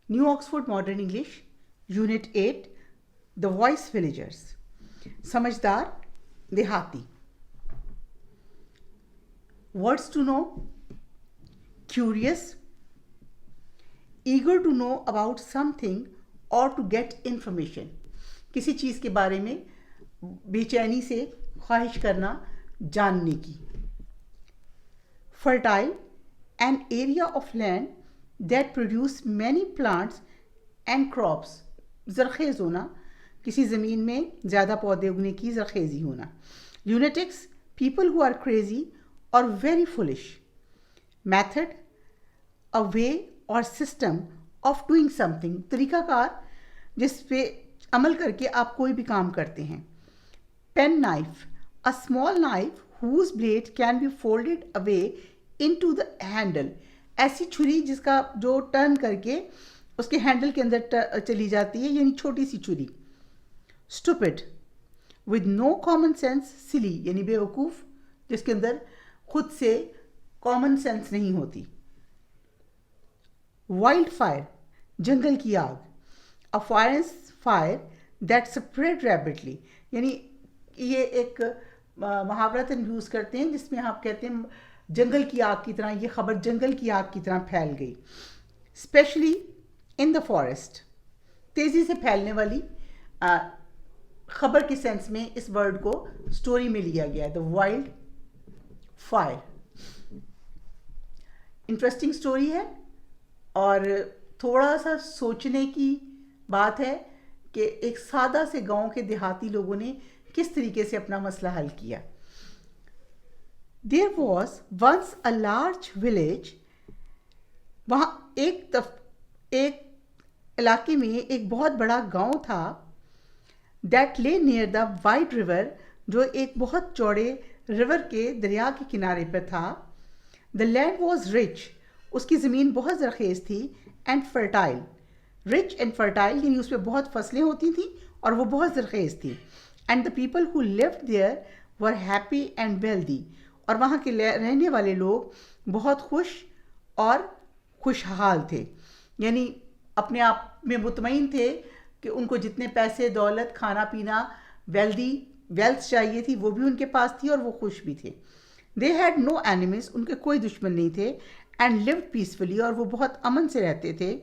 New Oxford modern English, unit 8, the voice villagers. समझदार देहाती। Words to know: curious, eager to know about something और to get information, किसी चीज़ के बारे में बेचैनी से ख्वाहिश करना, जानने की। Fertile, an area of land that produce many plants and crops, ज़रखेज़ होना, किसी ज़मीन में ज़्यादा पौधे उगने की ज़रखेज़ी होना। ल्यूनेटिक्स, पीपल हु आर क्रेजी और वेरी फुलिश। मैथड, अ वे और सिस्टम ऑफ डूइंग समथिंग, तरीकाकार जिस पे अमल करके आप कोई भी काम करते हैं। Pen knife, a small knife whose blade can be folded away into the handle, ऐसी छुरी जिसका जो टर्न करके उसके हैंडल के अंदर चली जाती है, यानी छोटी सी छुरी। Stupid, with no common sense, silly यानी बेवकूफ़, जिसके अंदर खुद से कॉमन सेंस नहीं होती। वाइल्ड फायर, जंगल की आग। A forest fire that spread rapidly, यानी ये एक मुहावरा यूज़ करते हैं जिसमें आप कहते हैं जंगल की आग की तरह, ये खबर जंगल की आग की तरह फैल गई। स्पेशली इन द फॉरेस्ट, तेज़ी से फैलने वाली खबर के सेंस में इस वर्ड को स्टोरी में लिया गया है। The wild fire, interesting story है और थोड़ा सा सोचने की बात है कि एक सादा से गांव के देहाती लोगों ने किस तरीके से अपना मसला हल किया। There was once a large village, वहाँ एक इलाके में एक बहुत बड़ा गांव था। That lay near the wide river, जो एक बहुत चौड़े रिवर के दरिया के किनारे पर था। The land was rich, उसकी ज़मीन बहुत ज़रखेज़ थी। And fertile, rich and fertile यानी उसमें बहुत फसलें होती थी और वो बहुत ज़रखेज़ थी। And the people who lived there were happy and wealthy, और वहाँ के रहने वाले लोग बहुत खुश और खुशहाल थे, यानी अपने आप में मुतमईन थे कि उनको जितने पैसे, दौलत, खाना पीना, वेल्थ चाहिए थी वो भी उनके पास थी और वो खुश भी थे। दे हैड नो एनिमीज, उनके कोई दुश्मन नहीं थे। एंड लिव्ड पीसफुली, और वो बहुत अमन से रहते थे।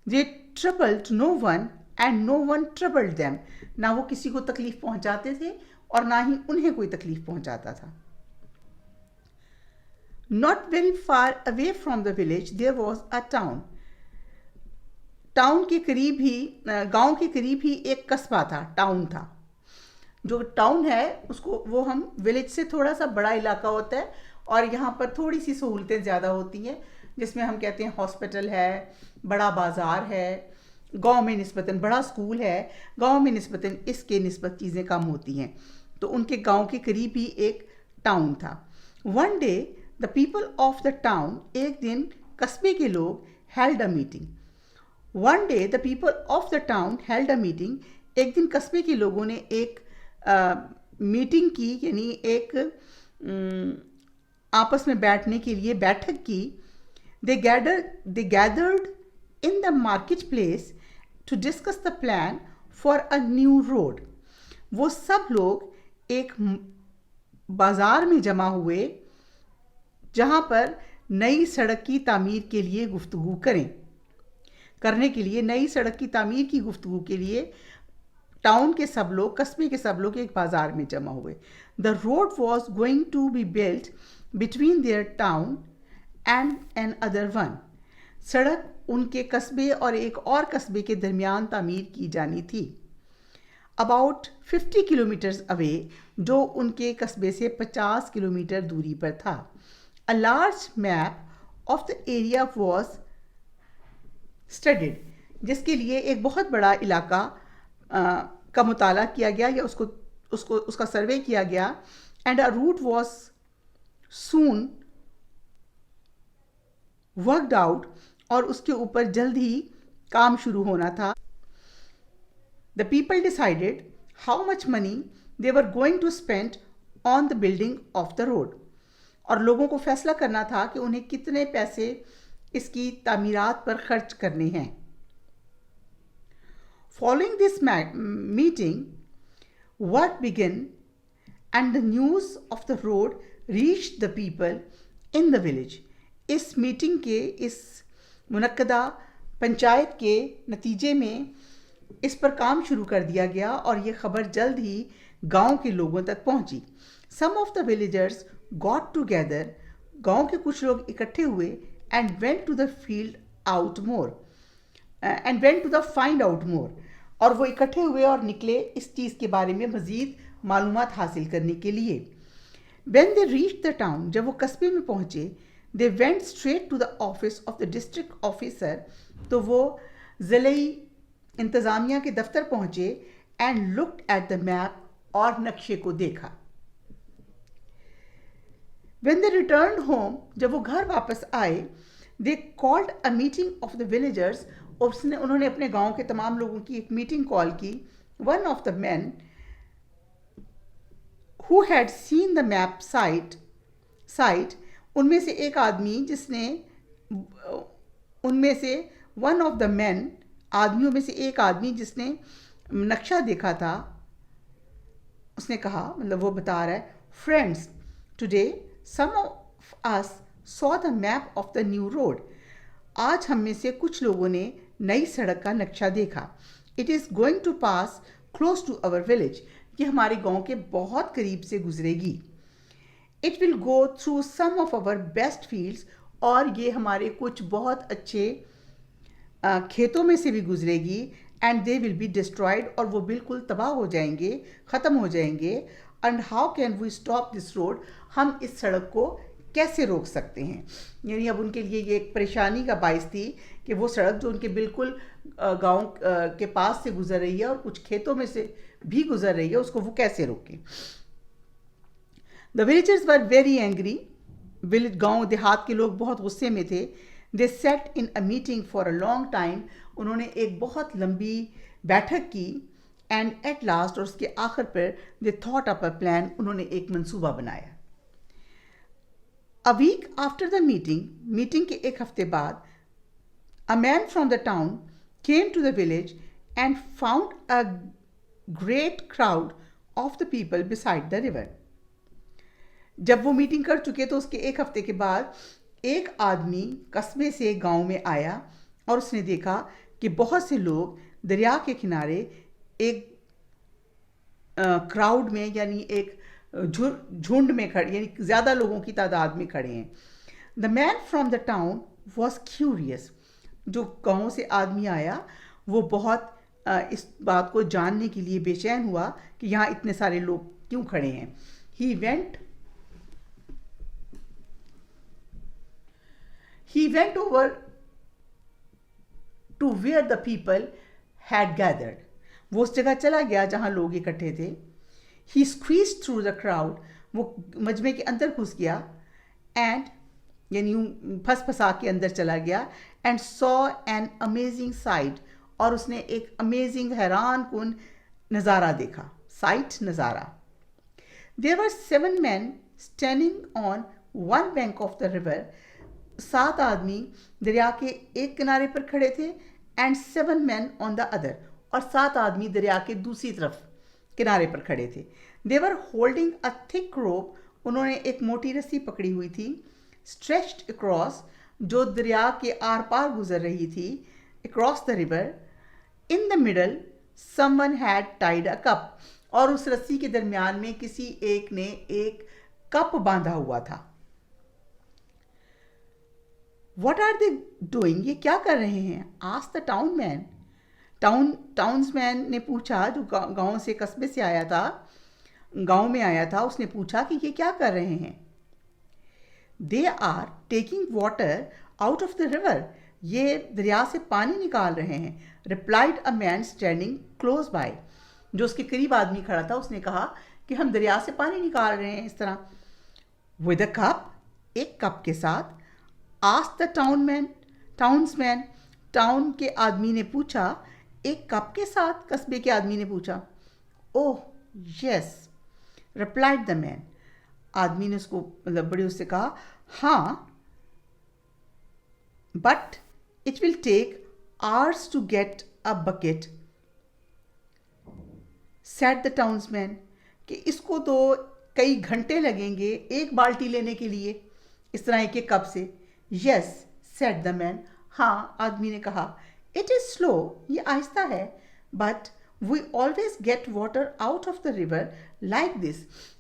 They troubled no one and no one troubled them, ना वो किसी को तकलीफ पहुंचाते थे और ना ही उन्हें कोई तकलीफ पहुंचाता था। Not very far away from the village there was a town. Town के करीब ही, गांव के करीब ही एक कस्बा था, टाउन था। जो टाउन है उसको वो हम विलेज से थोड़ा सा बड़ा इलाका होता है और यहाँ पर थोड़ी सी सहूलतें ज़्यादा होती हैं, जिसमें हम कहते हैं हॉस्पिटल है, बड़ा बाज़ार है, गांव में निस्बतन बड़ा स्कूल है, गांव में निस्बतन इसके निस्बत चीज़ें कम होती हैं। तो उनके गांव के करीब ही एक टाउन था। One day the people of the town, एक दिन कस्बे के लोग, held a meeting. One day the people of the town held a meeting, एक दिन कस्बे के लोगों ने एक मीटिंग की, यानी एक आपस में बैठने के लिए बैठक की। They gathered in the market place to discuss the plan for a new road. वो सब लोग एक बाज़ार में जमा हुए जहाँ पर नई सड़क की तामीर के लिए गुफ्तगू करने के लिए, नई सड़क की तामीर की गुफ्तगू के लिए टाउन के सब लोग, कस्बे के सब लोग एक बाज़ार में जमा हुए। The road was going to be built between their town and an other one, सड़क उनके कस्बे और एक और कस्बे के दरमियान तामीर की जानी थी। अबाउट 50 किलोमीटर्स अवे, जो उनके कस्बे से 50 किलोमीटर दूरी पर था। A large map of the area was studied, जिसके लिए एक बहुत बड़ा इलाका का मुताला किया गया या उसका सर्वे किया गया। And a route was soon worked out, और उसके ऊपर जल्द ही काम शुरू होना था। The people decided how much money they were going to spend on the building of the road, और लोगों को फैसला करना था कि उन्हें कितने पैसे इसकी तामीरात पर खर्च करने हैं। Following this meeting, work began and the news of the road reached the people in the village. इस मीटिंग के, इस मुनक्कदा पंचायत के नतीजे में इस पर काम शुरू कर दिया गया और ये खबर जल्द ही गांव के लोगों तक पहुंची. Some of the villagers got together. गांव के कुछ लोग इकट्ठे हुए and went to the find out more. और वो इकट्ठे हुए और निकले इस चीज़ के बारे में मज़ीद मालूमात हासिल करने के लिए. When they reached the town, जब वो कस्बे में पहुँचे, they went straight to the office of the district officer. तो वो ज़िले इंतज़ामिया के दफ्तर पहुँचे and looked at the map और नक्शे को देखा. When they returned home, जब वो घर वापस आए, they called a meeting of the villagers. उन्होंने अपने गांव के तमाम लोगों की एक मीटिंग कॉल की. One of the men who had seen the map site, उनमें से एक आदमी जिसने, उनमें से one of the men, आदमियों में से एक आदमी जिसने नक्शा देखा था, उसने कहा, मतलब वो बता रहा है, friends, today some of us saw the map of the new road. आज हम में से कुछ लोगों ने नई सड़क का नक्शा देखा. It is going to pass close to our village. ये हमारे गांव के बहुत करीब से गुजरेगी. It will go through some of our best fields. और ये हमारे कुछ बहुत अच्छे खेतों में से भी गुजरेगी. And they will be destroyed. और वो बिल्कुल तबाह हो जाएंगे, ख़त्म हो जाएंगे. And how can we stop this road? हम इस सड़क को कैसे रोक सकते हैं? यानी अब उनके लिए ये एक परेशानी का बाइस थी कि वो सड़क जो उनके बिल्कुल गांव के पास से गुजर रही है और कुछ खेतों में से भी गुजर रही है, उसको वो कैसे रोकें. The villagers were very angry. गांव देहात के लोग बहुत गुस्से में थे. They sat in a meeting for a long time. उन्होंने एक बहुत लंबी बैठक की. एंड एट लास्ट, और उसके आखिर पर, they thought up a plan. उन्होंने एक मंसूबा बनाया. A week after the meeting के एक हफ्ते बाद, a man from the town came to the village and found a great crowd of the people beside the river. जब वो मीटिंग कर चुके तो उसके एक हफ्ते के बाद एक आदमी कस्बे से गांव में आया और उसने देखा कि बहुत से लोग दरिया के किनारे एक क्राउड में, यानी एक झुंड में खड़े, यानी ज़्यादा लोगों की तादाद में खड़े हैं. The man from the town was curious. जो गाँव से आदमी आया वो बहुत इस बात को जानने के लिए बेचैन हुआ कि यहाँ इतने सारे लोग क्यों खड़े हैं. He went over to where the people had gathered. वो उस जगह चला गया जहाँ लोग इकट्ठे थे. He squeezed through the crowd. वो मजमे के अंदर घुस गया. And यानी फंसा के अंदर चला गया. And saw an amazing sight. और उसने एक amazing, हैरान कुन नज़ारा देखा. Sight, नज़ारा. There were 7 men standing on one bank of the river. 7 आदमी दरिया के एक किनारे पर खड़े थे. And 7 men on the other. और 7 आदमी दरिया के दूसरी तरफ किनारे पर खड़े थे. They were holding a thick rope. उन्होंने एक मोटी रस्सी पकड़ी हुई थी. Stretched across, जो दरिया के आर पार गुजर रही थी. Across the river. In the middle, someone had tied a cup. और उस रस्सी के दरमियान में किसी एक ने एक कप बांधा हुआ था. What are they doing? ये क्या कर रहे हैं? Asked the townman. टाउन्समैन ने पूछा, जो गांव से कस्बे से आया था, गांव में आया था, उसने पूछा कि ये क्या कर रहे हैं. They are taking water out of the river. ये दरिया से पानी निकाल रहे हैं. Replied a man standing close by. जो उसके करीब आदमी खड़ा था उसने कहा कि हम दरिया से पानी निकाल रहे हैं इस तरह. विद अ कप, एक कप के साथ. Asked the टाउन्समैन. टाउन के आदमी ने पूछा, एक कप के साथ? कस्बे के आदमी ने पूछा. Oh yes, replied the man. आदमी ने उसको, मतलब बड़े उससे कहा, हाँ, but it will take hours to get a bucket said the townsman, कि इसको तो कई घंटे लगेंगे एक बाल्टी लेने के लिए, इस तरह एक एक कप से। यस सेड द मैन, हाँ आदमी ने कहा। इट इज़ स्लो, ये आहिस्ता है, but we always get water out of the river like this,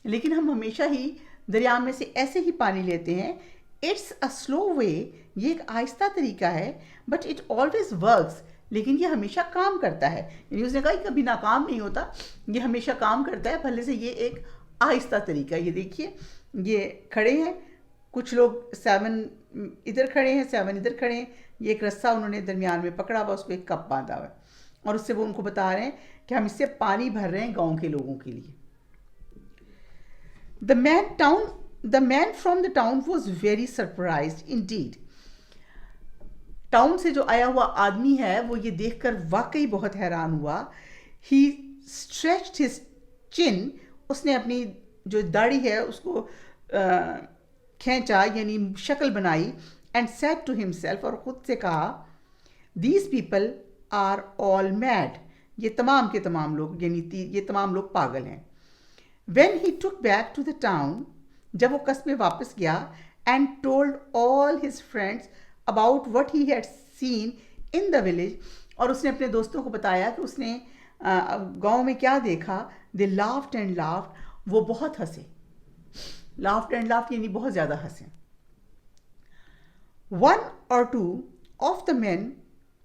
लेकिन हम हमेशा ही दरिया में से ऐसे ही पानी लेते हैं। इट्स अ स्लो वे, ये एक आहिस्ता तरीका है, बट इट ऑलवेज वर्क्स, लेकिन ये हमेशा काम करता है। यानी उसने कहा कि कभी नाकाम नहीं होता, ये हमेशा काम करता है, भले से ये एक आहिस्ता तरीका। ये देखिए, ये खड़े हैं कुछ लोग, 7 इधर खड़े हैं, 7 इधर खड़े हैं, ये एक रस्सा उन्होंने दरमियान में पकड़ा हुआ, उसको एक कप बांधा हुआ है, और उससे वो उनको बता रहे हैं कि हम इससे पानी भर रहे हैं गांव के लोगों के लिए। The man from the town was very surprised indeed. Town से जो आया हुआ आदमी है वो ये देखकर वाकई बहुत हैरान हुआ। He stretched his chin, उसने अपनी जो दाढ़ी है उसको खींचा, यानी शक्ल बनाई, and said to himself, और खुद से कहा, These people are all mad, ये तमाम के तमाम लोग, यानी ये तमाम लोग पागल हैं। When he took back to the town, जब वो कस्बे वापस गया, and told all his friends about what he had seen in the village, और उसने अपने दोस्तों को बताया कि उसने गांव में क्या देखा। they laughed and laughed, वो बहुत हंसे। laughed and laughed यानी बहुत ज़्यादा हंसे। One or two of the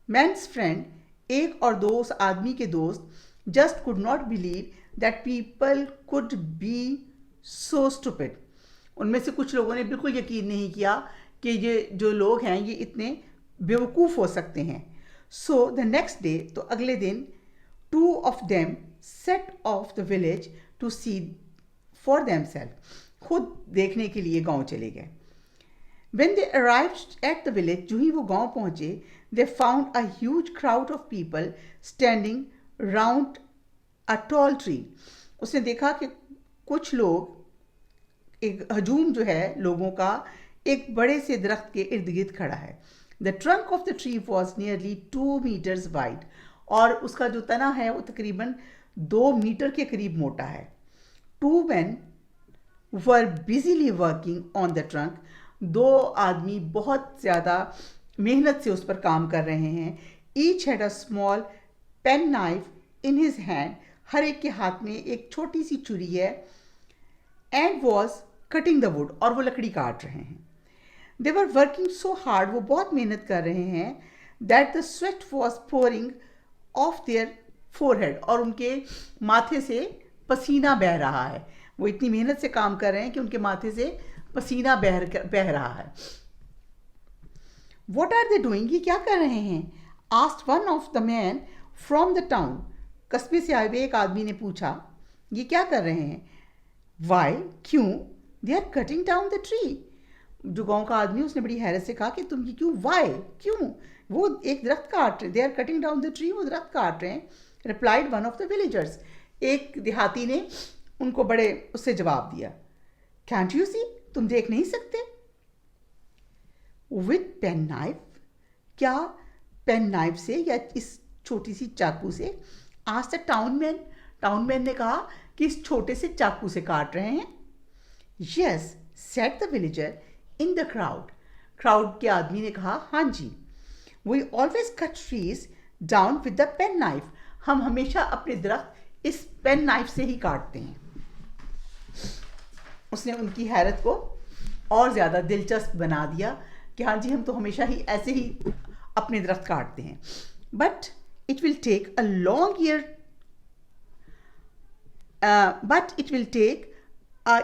man's friend, एक और दो उस आदमी के दोस्त, just could not believe that people could be so stupid, उनमें से कुछ लोगों ने बिल्कुल यकीन नहीं किया कि ये जो लोग हैं ये इतने बेवकूफ़ हो सकते हैं। So the next day, तो अगले दिन, 2 of them set off the village to see for themselves, खुद देखने के लिए गांव चले गए। When they arrived at the village, जो ही वो गांव पहुंचे, they found a huge crowd of people standing round a tall tree. उसने देखा कि कुछ लोग, एक हजूम जो है लोगों का, एक बड़े से दरख्त के इर्द गिर्द खड़ा है। The trunk of the tree was nearly 2 meters wide, और उसका जो तना है वो तकरीबन 2 मीटर के करीब मोटा है। 2 men were busily working on the trunk, 2 आदमी बहुत ज़्यादा मेहनत से उस पर काम कर रहे हैं। Each had a small pen knife in his hand, हर एक के हाथ में एक छोटी सी छुरी है। And was cutting the wood, और वो लकड़ी काट रहे हैं। दे वर वर्किंग सो हार्ड, वो बहुत मेहनत कर रहे हैं। That the sweat was pouring of their forehead, और उनके माथे से पसीना बह रहा है। वो इतनी मेहनत से काम कर रहे हैं कि उनके माथे से पसीना बह रहा है। वॉट आर दे डूइंग, ये क्या कर रहे हैं? Asked one of the man from the town, कस्बे से आए हुए एक आदमी ने पूछा, ये क्या कर रहे हैं? वाई, क्यों? They are cutting down the tree, जो गांव का आदमी उसने बड़ी हैरत से कहा कि तुम ये क्यों, वाई, क्यों? वो एक दरख्त काट रहे, they are cutting down the tree, वो दरख्त काट रहे हैं। Replied one of the villagers, एक देहाती ने उनको बड़े उससे जवाब दिया, कैंट यू सी, तुम देख नहीं सकते? विथ पेन नाइफ, क्या पेन नाइफ से या इस छोटी सी चाकू से? आज द टाउनमैन ने कहा कि इस छोटे से चाकू से काट रहे हैं। Yes said the villager in the crowd के आदमी ने कहा, हाँ जी, we always cut trees down with the pen knife, हम हमेशा अपने दरख्त इस पेन नाइफ से ही काटते हैं। उसने उनकी हैरत को और ज़्यादा दिलचस्प बना दिया कि हाँ जी, हम तो हमेशा ही ऐसे ही अपने दरख्त काटते हैं। But it will take a long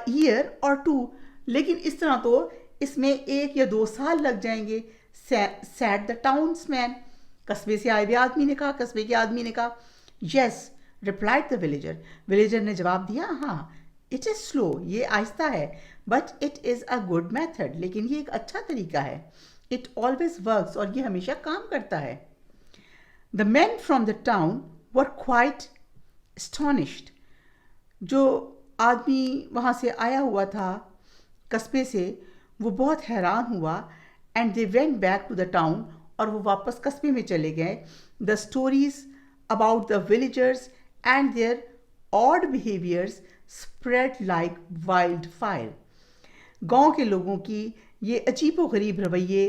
year और 2, लेकिन इस तरह तो इसमें 1 या 2 साल लग जाएंगे। सैड द टाउन्समैन, कस्बे से आए हुए आदमी ने कहा, कस्बे के आदमी ने कहा। यस रिप्लाइड द विलेजर ने जवाब दिया, हाँ, इट इज़ स्लो, ये आहिस्ता है, but it is a good method, लेकिन ये एक अच्छा तरीका है। इट ऑलवेज वर्क्स, और ये हमेशा काम करता है। The man from the town were quite astonished, जो आदमी वहाँ से आया हुआ था कस्बे से, वो बहुत हैरान हुआ। And they went back to the town, और वो वापस कस्बे में चले गए। The stories about the villagers and their odd behaviors spread like wildfire. गांव के लोगों की ये अजीबोगरीब रवैये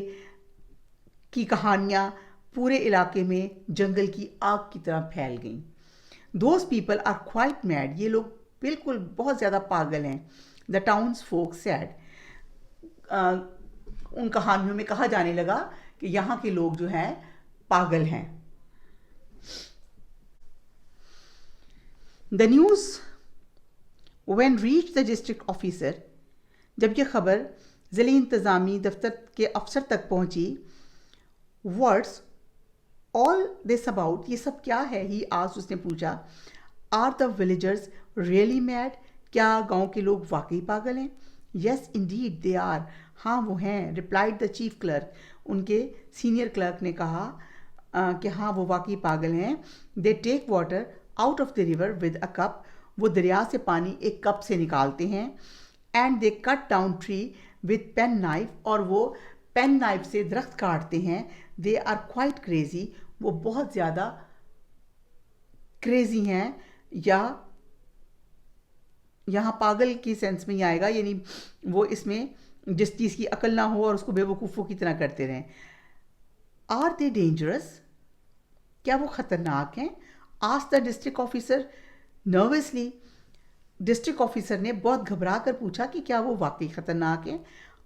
की कहानियाँ पूरे इलाके में जंगल की आग की तरह फैल गईं. Those people are quite mad. ये लोग बिल्कुल बहुत ज़्यादा पागल हैं. The townsfolk said. उन कहानियों में कहा जाने लगा कि यहाँ के लोग जो हैं पागल हैं. The news when reached the district officer. जब यह खबर ज़िले इंतज़ामी दफ्तर के अफसर तक पहुँची. What's all this about? ये सब क्या है? He asked. उसने पूछा. Are the villagers really mad? क्या गांव के लोग वाकई पागल हैं? Yes, indeed they are. हाँ वो हैं. Replied the chief clerk. उनके सीनियर क्लर्क ने कहा कि हाँ वो वाकई पागल हैं. They take water out of the river with a cup. वो दरिया से पानी एक कप से निकालते हैं. And they cut down tree with pen knife. और वो पेन नाइफ से दरख्त काटते हैं. They are quite crazy. वो बहुत ज़्यादा क्रेजी हैं. या यहाँ पागल की सेंस में ही आएगा, यानी वो इसमें जिस चीज़ की अकल ना हो और उसको बेवकूफ़ों की तरह करते रहें. Are they dangerous? क्या वो ख़तरनाक हैं? Asked the district officer nervously. District officer ने बहुत घबरा कर पूछा कि क्या वो वाकई ख़तरनाक हैं.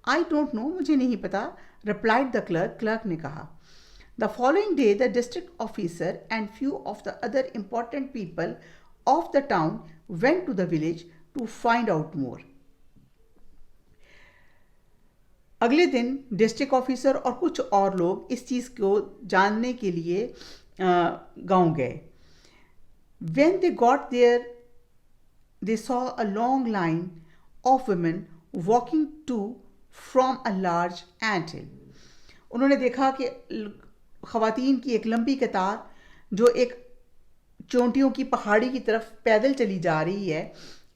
आई डोंट नो, मुझे नहीं पता. Replied the clerk. क्लर्क ने कहा. The following day, the district officer and few of the other important people of the town went to the village to find out more. अगले दिन district officer और कुछ और लोग इस चीज़ को जानने के लिए गांव गए. When they got there, they saw a long line of women walking to from a large anthill. उन्होंने देखा कि ख़वातीन की एक लंबी कतार जो एक चोंटियों की पहाड़ी की तरफ पैदल चली जा रही है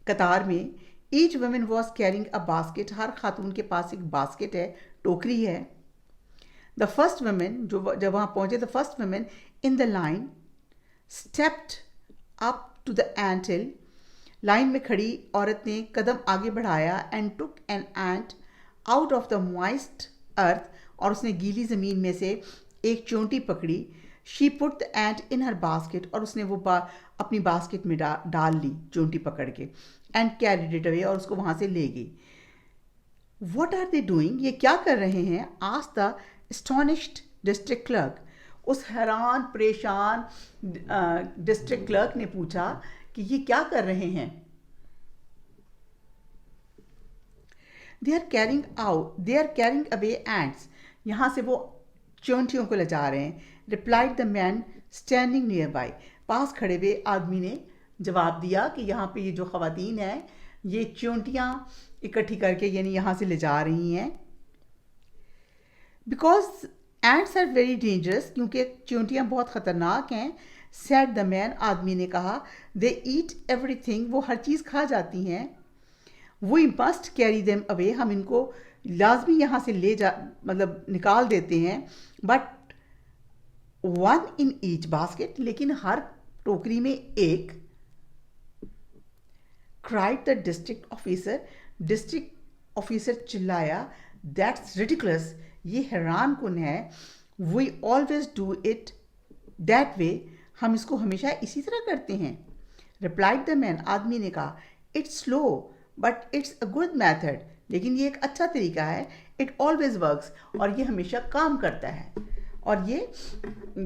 कतार में. Each women was carrying a basket. हर खातून के पास एक बास्केट है, टोकरी है. द फर्स्ट वुमेन, जो जब वहाँ पहुँचे, the first women in the line stepped up to the anthill. लाइन में खड़ी औरत ने कदम आगे बढ़ाया. And took an ant out of the moist earth. और उसने गीली ज़मीन में से एक चोंटी पकड़ी. She put the ant in her basket. और उसने वो अपनी बास्केट में डाल ली चोंटी पकड़ के. And carried it away. और उसको वहाँ से ले गई. What are they doing? ये क्या कर रहे हैं? Asked the astonished district clerk. उस हैरान परेशान डिस्ट्रिक्ट क्लर्क ने पूछा कि ये क्या कर रहे हैं? They are carrying away ants. यहाँ से वो चोंटियों को ले जा रहे हैं. Replied the man standing nearby. पास खड़े हुए आदमी ने जवाब दिया कि यहाँ पे ये जो ख़वातीन हैं ये चोंटियाँ इकट्ठी करके यानी यहाँ से ले जा रही हैं. Because ants are very dangerous. क्योंकि चोंटियाँ बहुत ख़तरनाक हैं. Said the man. आदमी ने कहा. They eat everything. वो हर चीज़ खा जाती हैं. We must carry them away. हम इनको लाजमी यहाँ से ले जा मतलब निकाल देते हैं. But one in each basket. लेकिन हर टोकरी में एक. Cried the district officer. District officer चिल्लाया. That's ridiculous. ये हैरान कुन है. We always do it that way. हम इसको हमेशा इसी तरह करते हैं. Replied the man. आदमी ने कहा. It's slow but it's a good method. लेकिन ये एक अच्छा तरीका है. It always works. और ये हमेशा काम करता है. और ये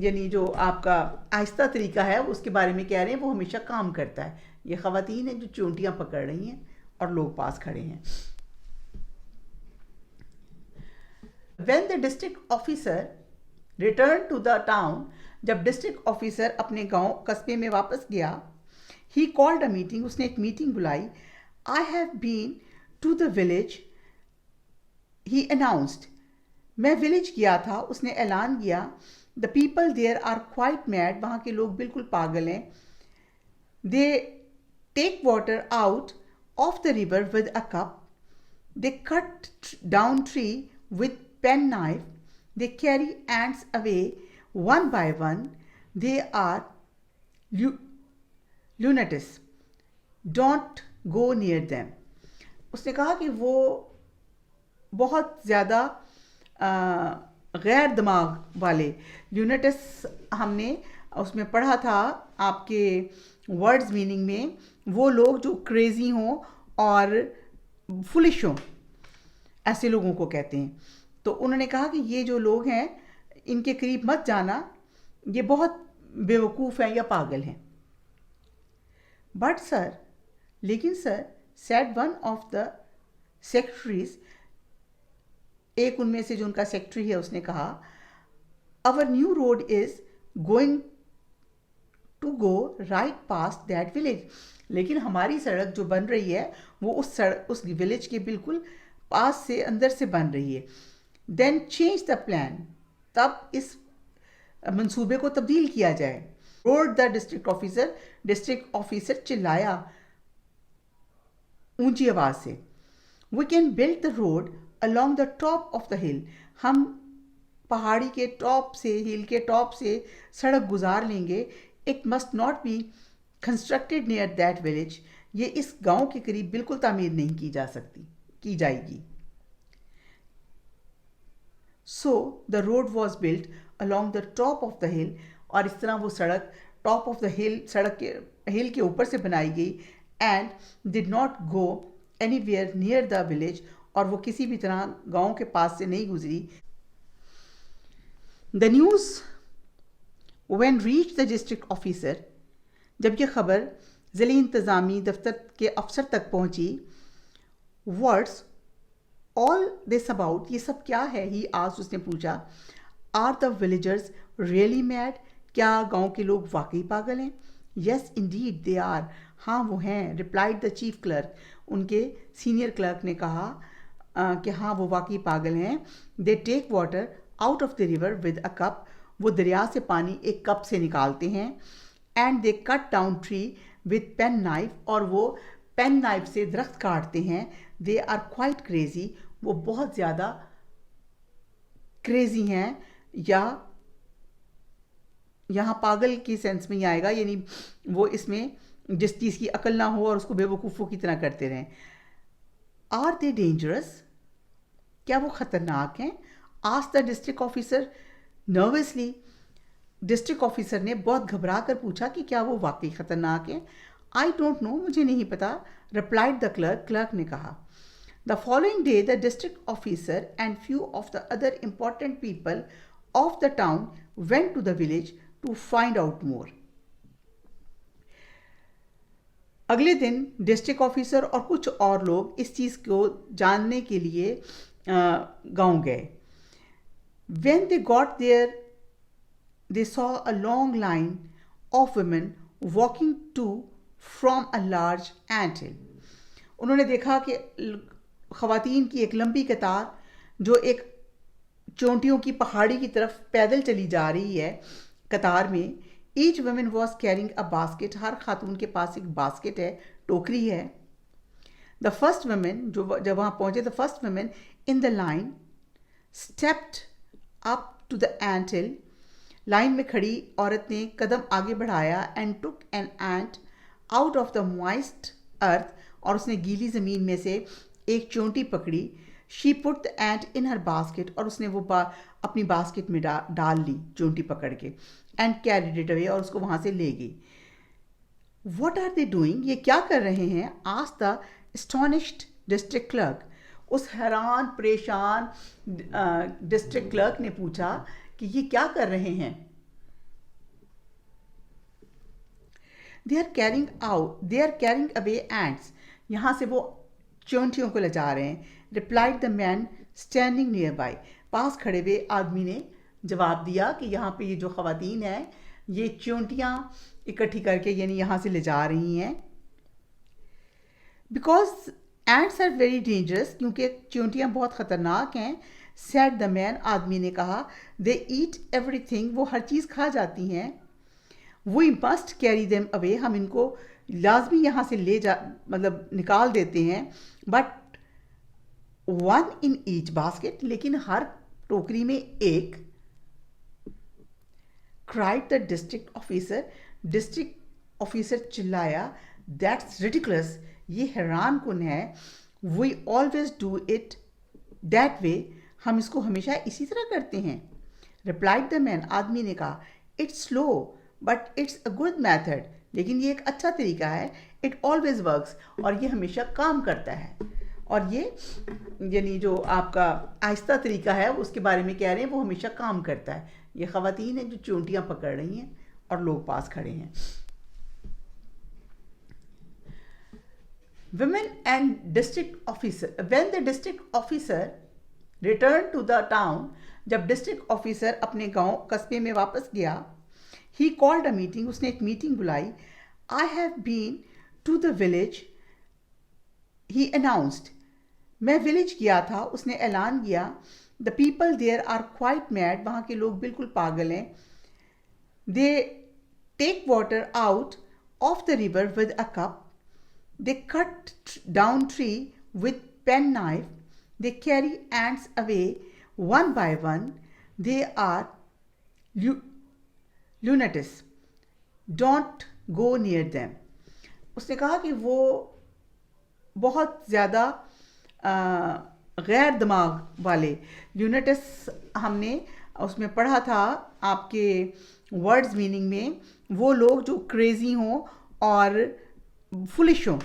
यानी जो आपका आहिस्ता तरीका है उसके बारे में कह रहे हैं, वो हमेशा काम करता है. ये ख़वातीन हैं जो चोंटियाँ पकड़ रही हैं और लोग पास खड़े हैं. When the district officer returned to the town, जब डिस्ट्रिक्ट ऑफिसर अपने गांव कस्बे में वापस गया, he called a meeting. उसने एक मीटिंग बुलाई. I have been to the village, he announced. मैं विलेज गया था. उसने ऐलान किया. The people there are quite mad. वहाँ के लोग बिल्कुल पागल हैं. They take water out of the river with a cup. They cut down tree with pen knife. They carry ants away one by one. They are lunatics. Don't go near them. उसने कहा कि वो बहुत ज़्यादा गैर दिमाग वाले, units हमने उसमें पढ़ा था आपके वर्ड्स मीनिंग में, वो लोग जो क्रेजी हों और फुलिश हों, ऐसे लोगों को कहते हैं। तो उन्होंने कहा कि ये जो लोग हैं इनके करीब मत जाना, ये बहुत बेवकूफ़ हैं या पागल हैं। बट सर, लेकिन sir, said one of the secretaries, एक उनमें से जो उनका सेक्रेटरी है उसने कहा, our new road is going to go right past that village. लेकिन हमारी सड़क जो बन रही है वो उस विलेज के बिल्कुल पास से, अंदर से बन रही है। देन चेंज द प्लान, तब इस मंसूबे को तब्दील किया जाए। रोड द डिस्ट्रिक्ट ऑफिसर चिल्लाया ऊंची आवाज से। We can build the road along the top of the hill, हम पहाड़ी के टॉप से, हिल के टॉप से सड़क गुजार लेंगे। It must not be constructed near that village, ये इस गांव के करीब बिल्कुल तामीर नहीं की जाएगी। So the road was built along the top of the हिल, और इस तरह वो सड़क टॉप ऑफ द हिल, सड़क के हिल के ऊपर से बनाई गई। And did not go anywhere near the village, और वो किसी भी तरह गांव के पास से नहीं गुजरी। The news when reach the district officer, जब यह खबर ज़िले इंतज़ामी दफ्तर के अफसर तक पहुंची, वर्ड्स ऑल दिस अबाउट, ये सब क्या है, ही आज उसने पूछा। Are the villagers really mad, क्या गांव के लोग वाकई पागल हैं? येस इंडीड दे आर, हाँ वो हैं, रिप्लाइड द चीफ क्लर्क, उनके सीनियर क्लर्क ने कहा कि हाँ वो वाकई पागल हैं। They take water out of the river with a cup, वो दरिया से पानी एक कप से निकालते हैं। And they cut down tree with pen knife, और वो पेन नाइफ से दरख्त काटते हैं। दे आर क्वाइट क्रेजी, वो बहुत ज़्यादा क्रेजी हैं, या यहाँ पागल की सेंस में ही आएगा, यानी वो इसमें जिस चीज़ की अकल ना हो और उसको बेवकूफ़ों की तरह करते रहें। आर दे डेंजरस, क्या वो ख़तरनाक हैं? Asked the district officer nervously, district officer ने बहुत घबरा कर पूछा कि क्या वो वाकई ख़तरनाक हैं? आई डोंट नो, मुझे नहीं पता, रिप्लाइड द क्लर्क, क्लर्क ने कहा। The following day the district officer and few of the other important people of the town went to the village to find out more. अगले दिन district officer और कुछ और लोग इस चीज़ को जानने के लिए गांव गए। When they got there, they saw a long line of women walking to from a large anthill. उन्होंने देखा कि ख़वातीन की एक लंबी कतार जो एक चोंटियों की पहाड़ी की तरफ पैदल चली जा रही है कतार में। Each women was carrying a basket, हर खातून के पास एक बास्केट है, टोकरी है। द फर्स्ट वुमेन, जो जब वहाँ पहुँचे, the first women in the line stepped up to the anthill, लाइन में खड़ी औरत ने कदम आगे बढ़ाया। And took an ant out of the moist earth, और उसने गीली ज़मीन में से एक चोंटी पकड़ी। She put the ant in her basket, और उसने वो अपनी बास्केट में डाल ली चोंटी पकड़ के। एंड कैरिड इट अवे, और उसको वहाँ से ले गई। वॉट आर दे डूइंग, ये क्या कर रहे हैं? Asked the astonished district clerk, उस हैरान परेशान डिस्ट्रिक्ट क्लर्क ने पूछा कि ये क्या कर रहे हैं? They are carrying away ants, यहाँ से वो चोंटियों को ले जा रहे हैं। Replied the man standing nearby, पास खड़े हुए आदमी ने जवाब दिया कि यहाँ पे ये जो ख़वातीन हैं ये चोंटियाँ इकट्ठी करके यानी यहाँ से ले जा रही हैं। Because ants are very dangerous, क्योंकि चींटियाँ बहुत ख़तरनाक हैं। सैड द मैन, आदमी ने कहा। दे ईट एवरीथिंग, वो हर चीज़ खा जाती हैं। We must carry them away, हम इनको लाजमी यहाँ से मतलब निकाल देते हैं। But one in each basket, लेकिन हर टोकरी में एक। क्राइड द डिस्ट्रिक्ट ऑफिसर चिल्लाया। दैट्स रिडिकुलस, ये हैरान कुन है. We always do it that way, हम इसको हमेशा इसी तरह करते हैं. रिप्लाइड द मैन, आदमी ने कहा. It's slow but it's a good method, लेकिन ये एक अच्छा तरीका है. इट ऑलवेज वर्क्स, और ये हमेशा काम करता है. और ये यानी जो आपका आहिस्ता तरीका है उसके बारे में कह रहे हैं, वो हमेशा काम करता है. ये ख़वातीन हैं जो चूंटियाँ पकड़ रही हैं और लोग पास खड़े हैं. Women and district officer, when the district officer returned to the town, जब डिस्ट्रिक्ट ऑफिसर अपने गांव कस्बे में वापस गया, he called a meeting, उसने एक मीटिंग बुलाई. I have been to the village, he announced, मैं विलेज गया था, उसने ऐलान किया. The people there are quite mad, वहाँ के लोग बिल्कुल पागल हैं. They take water out of the river with a cup. They cut down tree with penknife. They carry ants away one by one. They are lunatics. Don't go near them. उसने कहा कि वो बहुत ज़्यादा गैर दिमाग वाले, ल्यूनेटिस हमने उसमें पढ़ा था आपके वर्ड्स मीनिंग में, वो लोग जो क्रेजी हों और फुलिश हों,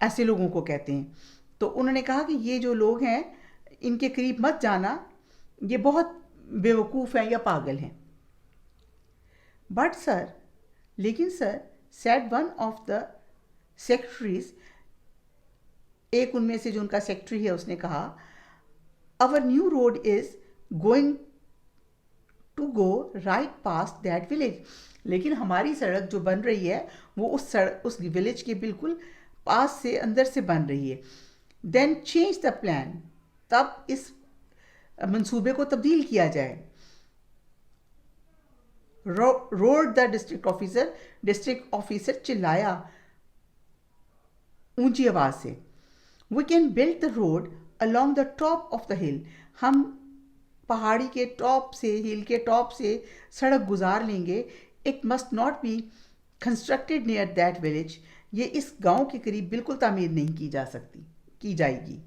ऐसे लोगों को कहते हैं. तो उन्होंने कहा कि ये जो लोग हैं इनके करीब मत जाना, ये बहुत बेवकूफ़ हैं या पागल हैं. बट सर, लेकिन sir, said one of the secretaries, एक उनमें से जो उनका सेक्रेटरी है उसने कहा, our new road is going to go right past that village, लेकिन हमारी सड़क जो बन रही है वो उस विलेज के बिल्कुल पास से, अंदर से बन रही है. देन चेंज द प्लान, तब इस मंसूबे को तब्दील किया जाए. रोड द डिस्ट्रिक्ट ऑफिसर चिल्लाया ऊंची आवाज से. We can build the road along the top of the hill, हम पहाड़ी के टॉप से, हिल के टॉप से सड़क गुजार लेंगे. It must not be constructed near that village, ये इस गांव के करीब बिल्कुल तामीर नहीं की जाएगी.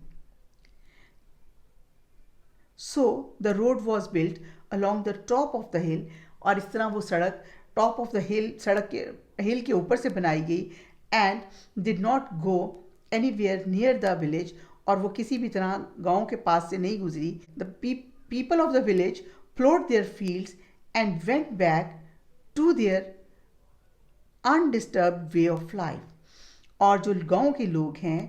So the road was built along the top of the हिल, और इस तरह वो सड़क टॉप ऑफ द हिल, सड़क के हिल के ऊपर से बनाई गई. And did not go anywhere near the village, और वो किसी भी तरह गांव के पास से नहीं गुजरी. The people of the village plot their fields and went back to their undisturbed way of life, और जो गांव के लोग हैं,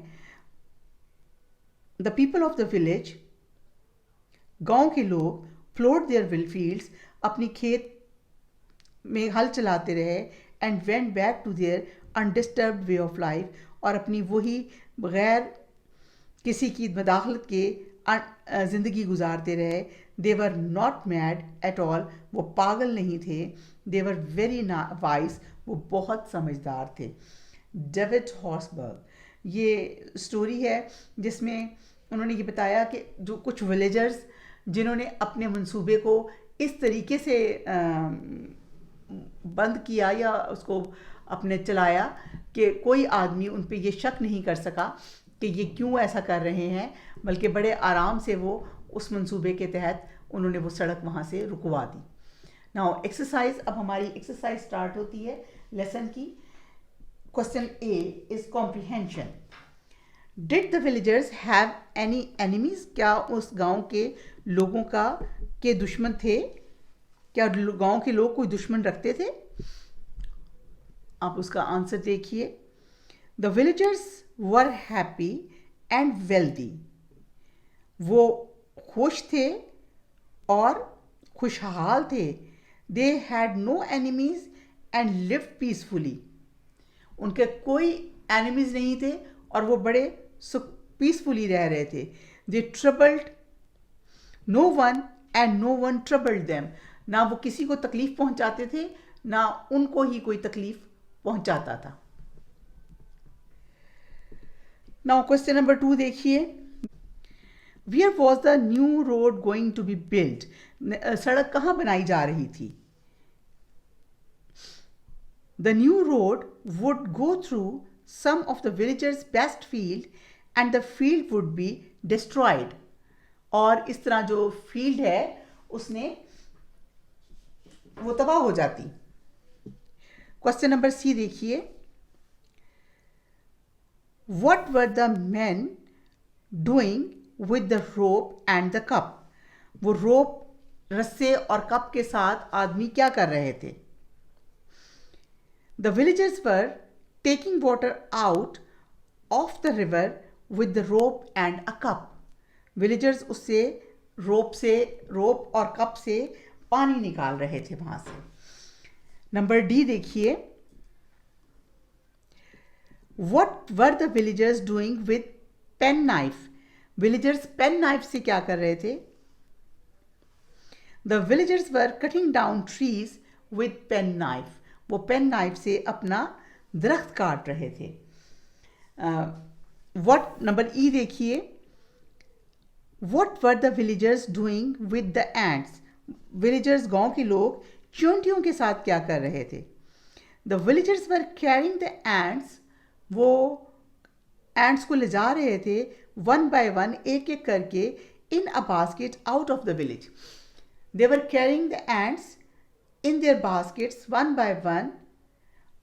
the people of the village, गांव के लोग, प्लॉट देयर फील्ड्स, अपनी खेत में हल चलाते रहे. And went back to their undisturbed way of life, और अपनी वही बगैर किसी की मदाखलत के ज़िंदगी गुजारते रहे. They were not mad at all, वो पागल नहीं थे. दे वर वेरी वाइज, वो बहुत समझदार थे. डेविड हॉर्सबर्ग, ये स्टोरी है जिसमें उन्होंने ये बताया कि जो कुछ विलेजर्स जिन्होंने अपने मंसूबे को इस तरीके से बंद किया या उसको अपने चलाया कि कोई आदमी उन पे ये शक नहीं कर सका कि ये क्यों ऐसा कर रहे हैं, बल्कि बड़े आराम से वो उस मंसूबे के तहत उन्होंने वो सड़क वहाँ से रुकवा दी. नाउ एक्सरसाइज, अब हमारी एक्सरसाइज स्टार्ट होती है लेसन की. Question A is comprehension. Did the villagers have any enemies, क्या उस गांव के लोगों के दुश्मन थे, क्या गांव के लोग कोई दुश्मन रखते थे? आप उसका आंसर देखिए. The villagers were happy and wealthy, वो खुश थे और खुशहाल थे. They had no enemies and lived peacefully, उनके कोई एनिमीज नहीं थे और वो बड़े पीसफुली रह रहे थे. They troubled no one and no one troubled them, ना वो किसी को तकलीफ पहुंचाते थे ना उनको ही कोई तकलीफ पहुंचाता था. नाउ क्वेश्चन नंबर 2 देखिए. Where was the new road going to be build, सड़क कहाँ बनाई जा रही थी? The new road would go through some of the villagers' best field and the field would be destroyed. और इस तरह जो फील्ड है उसने वो तबाह हो जाती. क्वेश्चन नंबर सी देखिए. What were the men doing with the rope and the cup? वो रोप, रस्से और कप के साथ आदमी क्या कर रहे थे? The villagers were taking water out of the river with the rope and a cup. Villagers उससे रोप और कप से पानी निकाल रहे थे वहां से. नंबर डी देखिए. What were the villagers doing with pen knife? Villagers pen knife से क्या कर रहे थे? The villagers were cutting down trees with pen knife. वो पेन नाइफ से अपना दरख्त काट रहे थे. नंबर ई देखिए. What were the villagers doing with the ants? Villagers गांव के लोग चींटियों के साथ क्या कर रहे थे? The villagers were carrying the ants. वो ants को ले जा रहे थे one by one, एक एक करके, in a basket out of the village. They were carrying the ants in their baskets one by one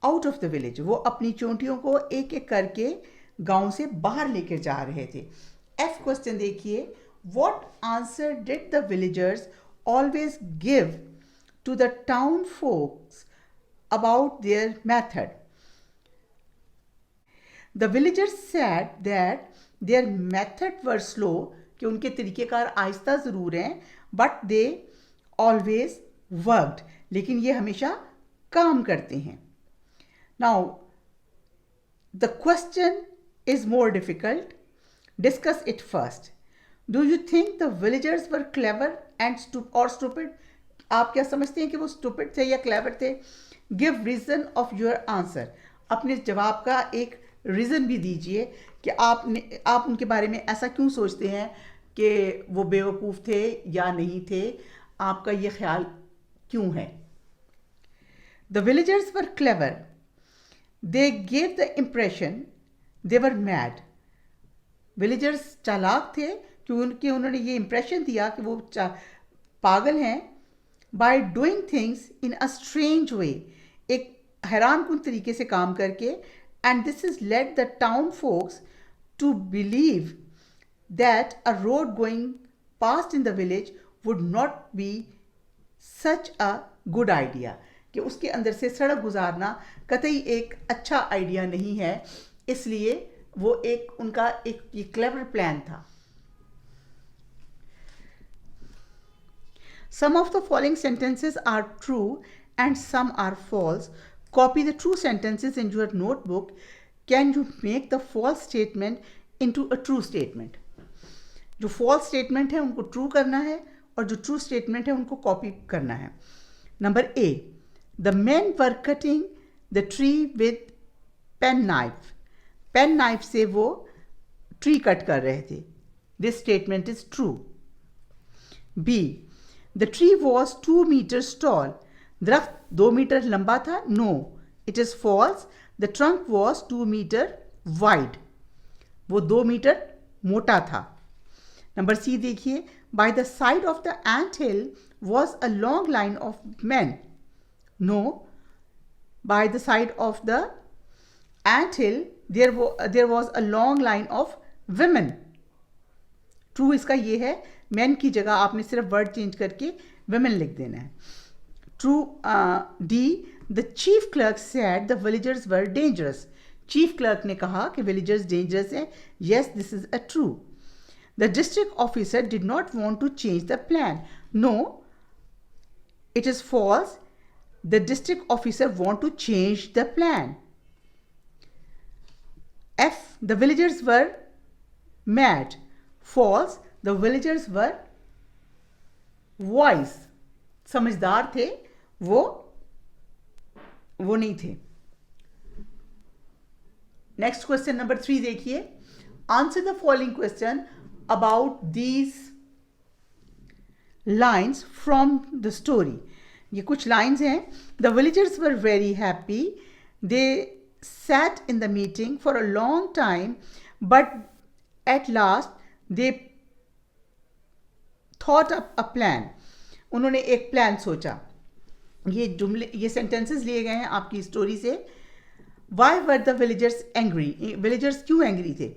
out of the village. वो अपनी चोंटियों को एक एक करके गांव से बाहर लेकर जा रहे थे. F क्वेश्चन देखिए. What answer did the villagers always give to the town folks about their method? The villagers said that their method were slow, कि उनके तरीक़ेकार आहिस्ता ज़रूर हैं, but they always worked, लेकिन ये हमेशा काम करते हैं. Now, the question is more difficult. Discuss it first. Do you think the villagers were clever and stupid? आप क्या समझते हैं कि वो stupid थे या clever थे? Give reason of your answer. अपने जवाब का एक reason भी दीजिए कि आप उनके बारे में ऐसा क्यों सोचते हैं कि वो बेवकूफ़ थे या नहीं थे. आपका ये ख्याल क्यों है? The villagers were clever. They gave the impression they were mad. Villagers चालाक थे क्योंकि उन्होंने ये impression दिया कि वो पागल हैं. By doing things in a strange way, एक हैरानकुन तरीके से काम करके, and this has led the town folks to believe that a road going past in the village would not be such a good idea. कि उसके अंदर से सड़क गुजारना कतई एक अच्छा आइडिया नहीं है. इसलिए वो उनका ये क्लेवर प्लान था. Some of the following sentences are true and some are false. Copy the true sentences in your notebook. Can you make the false statement into a true statement? जो false statement है उनको true करना है और जो true statement है उनको copy करना है. Number A. The men were cutting the tree with pen knife. Pen knife से वो tree cut कर रहे थे. This statement is true. B. The tree was 2 meters tall. दरख्त 2 मीटर लंबा था. No, it is false. The trunk was 2 meter wide. वो 2 metre मोटा था. Number C देखिए. By the side of the anthill was a long line of men. No, by the side of the anthill there was a long line of women. True इसका ये है. men की जगह आपने सिर्फ word change करके women लिख देना है. True. D. The chief clerk said the villagers were dangerous. Chief clerk ने कहा कि villagers dangerous हैं. Yes, this is a true. The district officer did not want to change the plan. No, it is false. The district officer want to change the plan. F. The villagers were mad. False. The villagers were wise. समझदार थे. वो नहीं थे. Next question number 3 देखिए. Answer the following question about these lines from the story. ये कुछ lines हैं. The villagers were very happy They sat in the meeting for a long time, but at last they thought up a plan. उन्होंने एक plan सोचा. ये sentences लिए गए हैं आपकी स्टोरी से. Why were the villagers angry? Villagers क्यों एंग्री थे?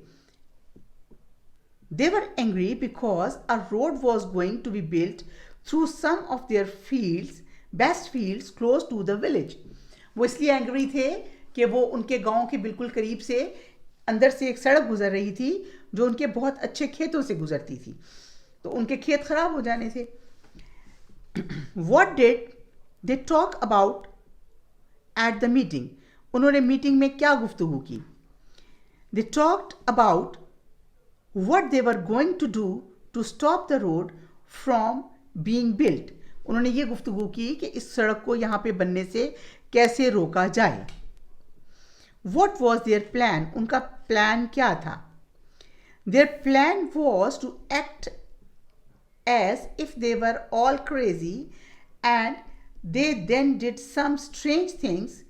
They were angry because a road was going to be built through some of their fields, best fields close to the village. वो इसलिए angry थे कि वो उनके गांव के बिल्कुल करीब से अंदर से एक सड़क गुजर रही थी जो उनके बहुत अच्छे खेतों से गुजरती थी, तो उनके खेत खराब हो जाने थे. What did they talk about at the meeting? उन्होंने मीटिंग में क्या गुफ्तगू की? They talked about what they were going to do to stop the road from being built. उन्होंने ये गुफ्तगू की कि इस सड़क को यहाँ पे बनने से कैसे रोका जाए. What was their plan? उनका प्लान क्या था? Their plan was to act as if they were all crazy, and they then did some strange things,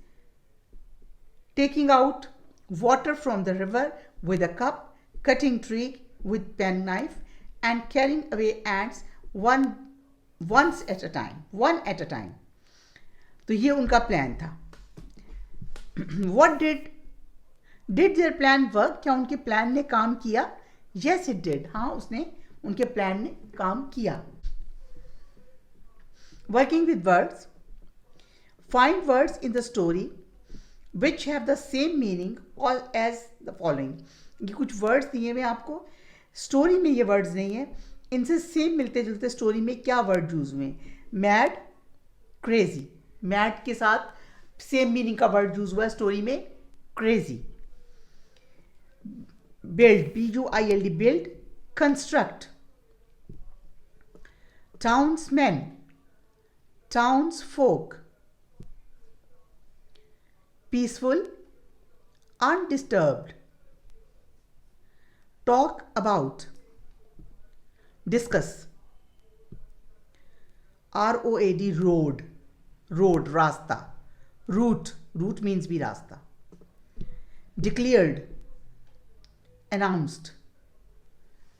taking out water from the river with a cup, cutting tree with penknife, and carrying away ants one at a time. तो ये उनका plan था. What did their plan work? क्या उनके plan ने काम किया? Yes, it did. हाँ, उसने उनके प्लान ने काम किया. Working with words. Find words in the story which have the same meaning as the following. ये कुछ वर्ड्स दिए हुए आपको. स्टोरी में ये वर्ड्स नहीं है, इनसे सेम मिलते जुलते स्टोरी में क्या वर्ड यूज हुए? Mad, crazy. मैड के साथ सेम मीनिंग का वर्ड यूज हुआ है स्टोरी में, crazy. Build, BUILD, build, construct. Townsman, townsfolk. Peaceful, undisturbed. Talk about, discuss. ROAD, road, रास्ता. Route means भी रास्ता. Declared, announced.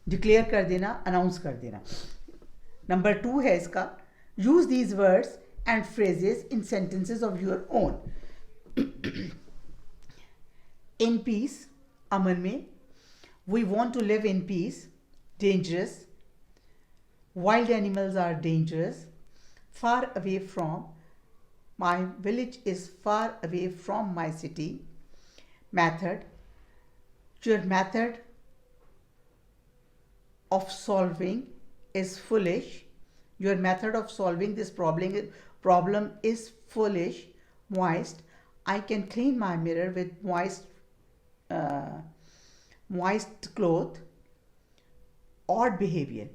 Declare कर देना, announce कर देना. Number 2 है इसका. Use these words and phrases in sentences of your own. In peace, अमन में. We want to live in peace. Dangerous. Wild animals are dangerous. Far away from. My village is far away from my city. Method. Your method of solving is foolish. Your method of solving this problem is foolish. Moist. I can clean my mirror with moist cloth. Odd behavior.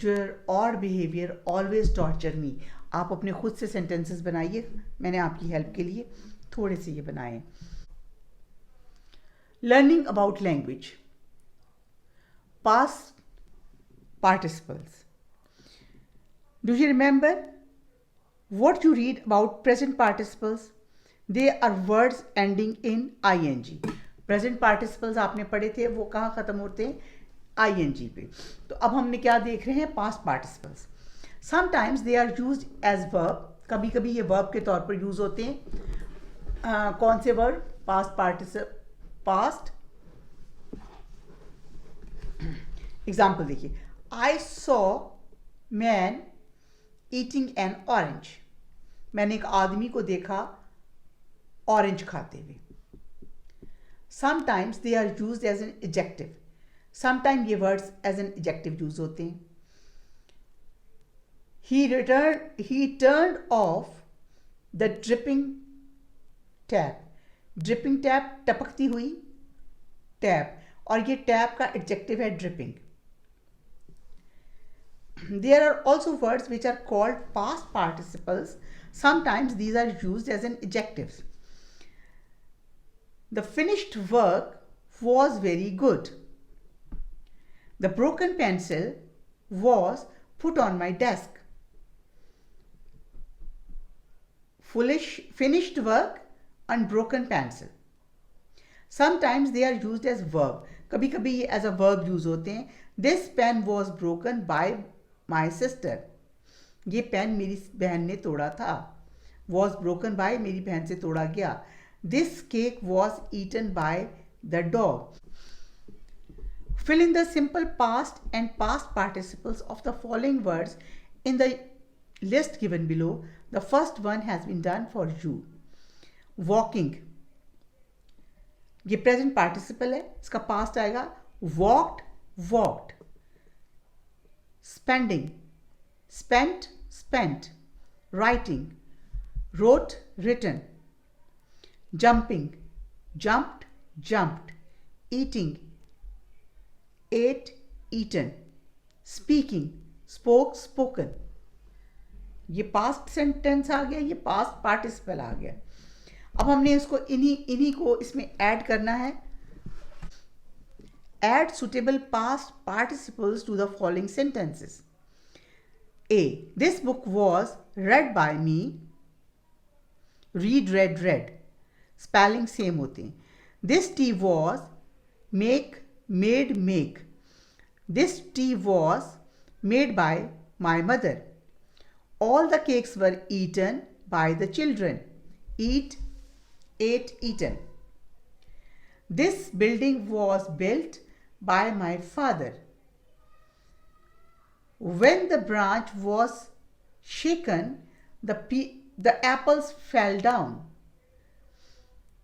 Your odd behavior always torture me. आप अपने खुद से sentences बनाइए, मैंने आपकी help के लिए थोड़े से ये बनाए. Learning about language. Past participles. Do you remember what you read about present participles? They are words ending in ing. Present participles आपने पढ़े थे, वो कहाँ ख़त्म होते हैं? ing पे. तो अब हमने क्या देख रहे हैं? Past participles. Sometimes they are use as verb. कभी कभी ये वर्ब के तौर पर यूज होते हैं. कौन से वर्ड? पास्ट. एग्जाम्पल देखिए. I saw man eating N orange. मैंने एक आदमी को देखा ऑरेंज खाते हुए. Sometimes they are used as an adjective. Sometimes ये words as an adjective use होते हैं. He turned off the dripping tap. Dripping tap, टपकती हुई टैप, और ये टैप का adjective है dripping. There are also words which are called past participles. Sometimes these are used as an adjectives. The finished work was very good. The broken pencil was put on my desk. Finished work unbroken pencil. Sometimes they are used as verb. कभी कभी ये as a verb use होते हैं. This pen was broken by my sister. ये pen मेरी बहन ने तोड़ा था. Was broken by मेरी बहन से तोड़ा गया. This cake was eaten by the dog. Fill in the simple past and past participles of the following words in the list given below. The first one has been done for you. Walking. ये present participle है, इसका past आएगा walked, walked. Spending. Spent, spent. Writing. Wrote, written. Jumping. Jumped, jumped. Eating. Ate, eaten. Speaking. Spoke, spoken. ये past sentence आ गया, ये past participle आ गया. अब हमने इसको इन्हीं को इसमें ऐड करना है. Add suitable past participles to the following sentences. A. This book was read by me. Read, read, read. Spelling same होते हैं. This tea was make, made, make. This tea was made by my mother. All the cakes were eaten by the children. Eat, ate, eaten. This building was built by my father. When the branch was shaken, the apples fell down.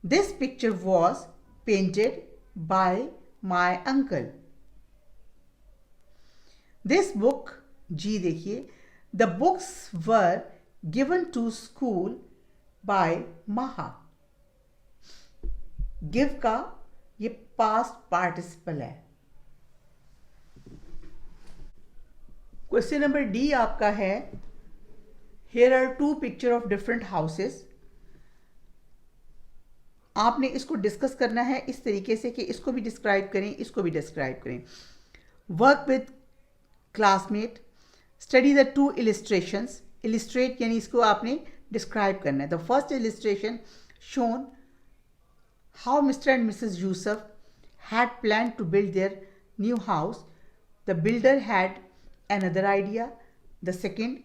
This picture was painted by my uncle. This book, जी देखिए, the books were given to school by Maha. Give का ये past participle है. Question number D आपका है. Here are two picture of different houses. आपने इसको discuss करना है इस तरीके से कि इसको भी डिस्क्राइब करें, इसको भी डिस्क्राइब करें. Work with classmate. Study the two illustrations. Illustrate यानी इसको आपने डिस्क्राइब करना है. The first illustration shown how Mr. and Mrs. Yusuf had planned to build their new house. The builder had another idea. The second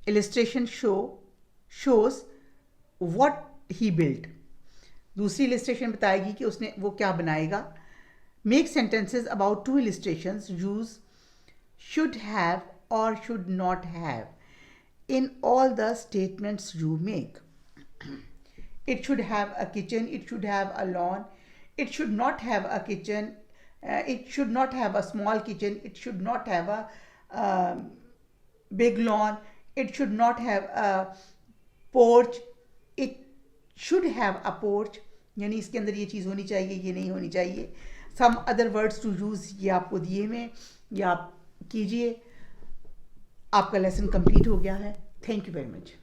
illustration shows what he built. दूसरी illustration बताएगी कि उसने वो क्या बनाएगा. Make sentences about two illustrations. Use should have or should not have in all the statements you make. It should have a kitchen. It should have a lawn. It should not have a kitchen. It should not have a small kitchen. It should not have a big lawn. It should not have a porch. It should have a porch. यानी इसके अंदर ये चीज़ होनी चाहिए, ये नहीं होनी चाहिए. Some other words to use ये आपको दिए में, या आप कीजिए. आपका लेसन कंप्लीट हो गया है. Thank you very much.